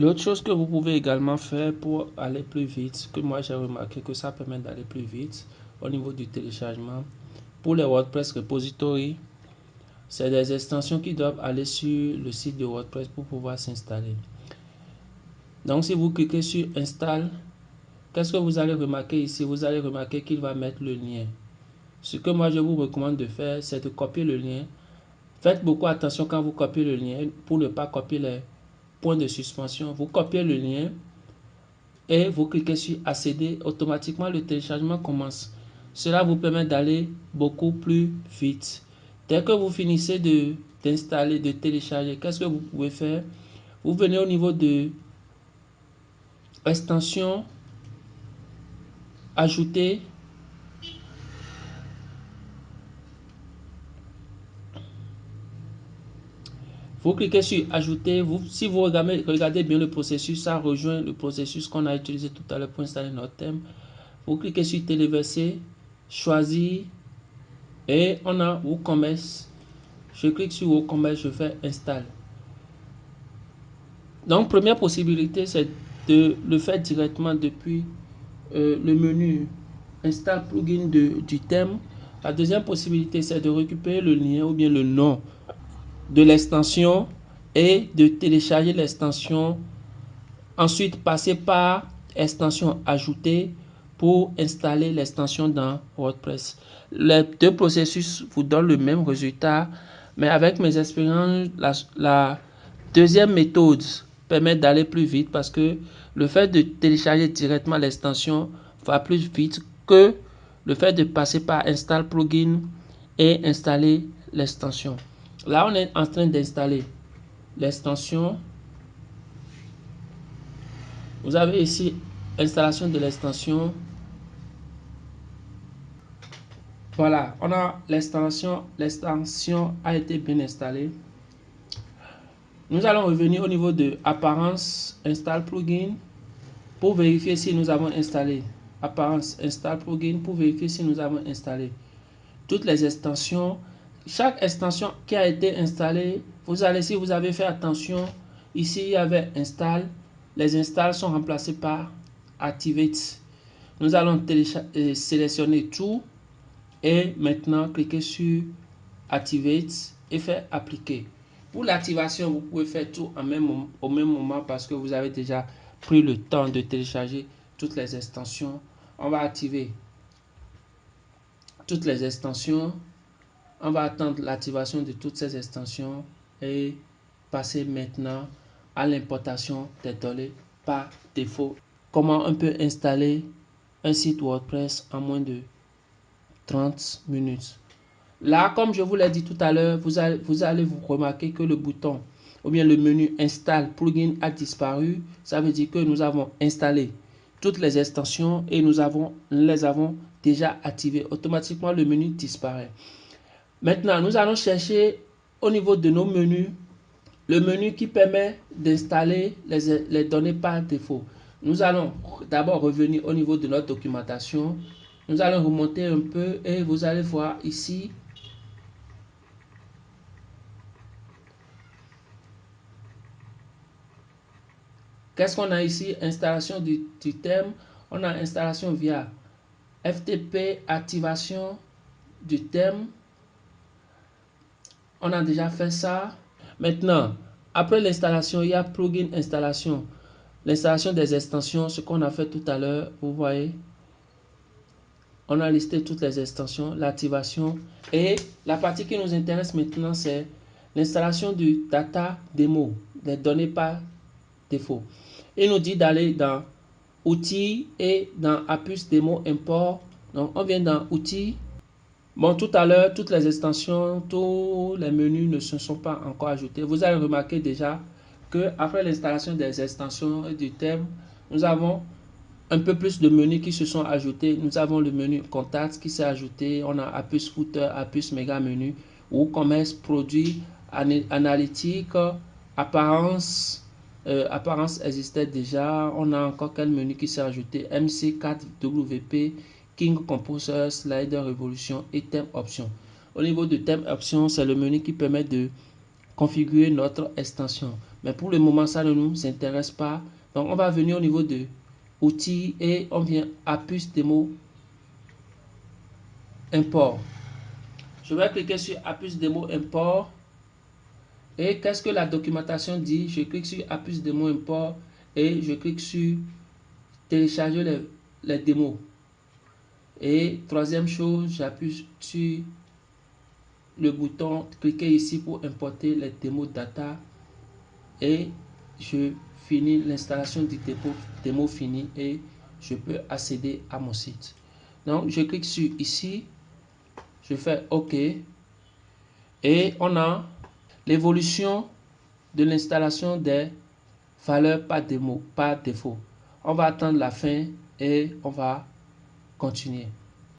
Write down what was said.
L'autre chose que vous pouvez également faire pour aller plus vite, que moi j'ai remarqué que ça permet d'aller plus vite au niveau du téléchargement, pour les WordPress Repository, c'est des extensions qui doivent aller sur le site de WordPress pour pouvoir s'installer. Donc si vous cliquez sur Install, qu'est-ce que vous allez remarquer ici? Vous allez remarquer qu'il va mettre le lien. Ce que moi je vous recommande de faire, c'est de copier le lien. Faites beaucoup attention quand vous copiez le lien pour ne pas copier les points de suspension. Vous copiez le lien et vous cliquez sur accéder, automatiquement le téléchargement commence. Cela vous permet d'aller beaucoup plus vite. Dès que vous finissez d'installer, de télécharger, qu'est-ce que vous pouvez faire? Vous venez au niveau de extension, ajouter. Vous cliquez sur ajouter. Si vous regardez bien le processus, ça rejoint le processus qu'on a utilisé tout à l'heure pour installer notre thème. Vous cliquez sur téléverser, choisir et on a WooCommerce. Je clique sur WooCommerce, je fais install. Donc première possibilité, c'est de le faire directement depuis le menu install plugin du thème. La deuxième possibilité, c'est de récupérer le lien ou bien le nom de l'extension et de télécharger l'extension. Ensuite, passer par extension ajoutée pour installer l'extension dans WordPress. Les deux processus vous donnent le même résultat, mais avec mes expériences, la deuxième méthode permet d'aller plus vite parce que le fait de télécharger directement l'extension va plus vite que le fait de passer par install plugin et installer l'extension. Là, on est en train d'installer l'extension. Vous avez ici installation de l'extension. Voilà, on a l'extension a été bien installée. Nous allons revenir au niveau de apparence install plugin pour vérifier si nous avons installé apparence install plugin pour vérifier si nous avons installé toutes les extensions. Chaque extension qui a été installée, vous allez, si vous avez fait attention, ici il y avait install, les installs sont remplacés par activate. Nous allons sélectionner tout et maintenant cliquer sur activate et faire appliquer. Pour l'activation, vous pouvez faire tout au même moment parce que vous avez déjà pris le temps de télécharger toutes les extensions. On va activer toutes les extensions. On va attendre l'activation de toutes ces extensions et passer maintenant à l'importation des données par défaut. Comment on peut installer un site WordPress en moins de 30 minutes. Là, comme je vous l'ai dit tout à l'heure, vous allez vous remarquer que le bouton ou bien le menu install plugin a disparu. Ça veut dire que nous avons installé toutes les extensions et nous les avons déjà activées. Automatiquement, le menu disparaît. Maintenant, nous allons chercher au niveau de nos menus le menu qui permet d'installer les données par défaut. Nous allons d'abord revenir au niveau de notre documentation. Nous allons remonter un peu et vous allez voir ici qu'est-ce qu'on a ici? Installation du thème. On a installation via FTP, activation du thème. On a déjà fait ça. Maintenant, après l'installation, il y a plugin installation. L'installation des extensions, ce qu'on a fait tout à l'heure, vous voyez. On a listé toutes les extensions, l'activation. Et la partie qui nous intéresse maintenant, c'est l'installation du data demo, des données par défaut. Il nous dit d'aller dans outils et dans Apus démo import. Donc on vient dans outils. Bon, tout à l'heure, toutes les extensions, tous les menus ne se sont pas encore ajoutés. Vous allez remarquer déjà que après l'installation des extensions et du thème, nous avons un peu plus de menus qui se sont ajoutés. Nous avons le menu contact qui s'est ajouté. On a Apus footer, Apus méga menu, WooCommerce, produit, analytique, apparence. Apparence existait déjà. On a encore quel menu qui s'est ajouté? MC4WP, King Composer, Slider Révolution et thème option. Au niveau de thème option, c'est le menu qui permet de configurer notre extension. Mais pour le moment, ça ne nous intéresse pas. Donc, on va venir au niveau de outils et on vient Apus Démo Import. Je vais cliquer sur Apus Démo Import. Et qu'est-ce que la documentation dit? Je clique sur Apus Démo Import et je clique sur télécharger les démos. Et troisième chose, j'appuie sur le bouton, cliquez ici pour importer les démos data et je finis l'installation du démo fini et je peux accéder à mon site. Donc je clique sur ici, je fais OK et on a l'évolution de l'installation des valeurs par défaut. On va attendre la fin et on va continuer.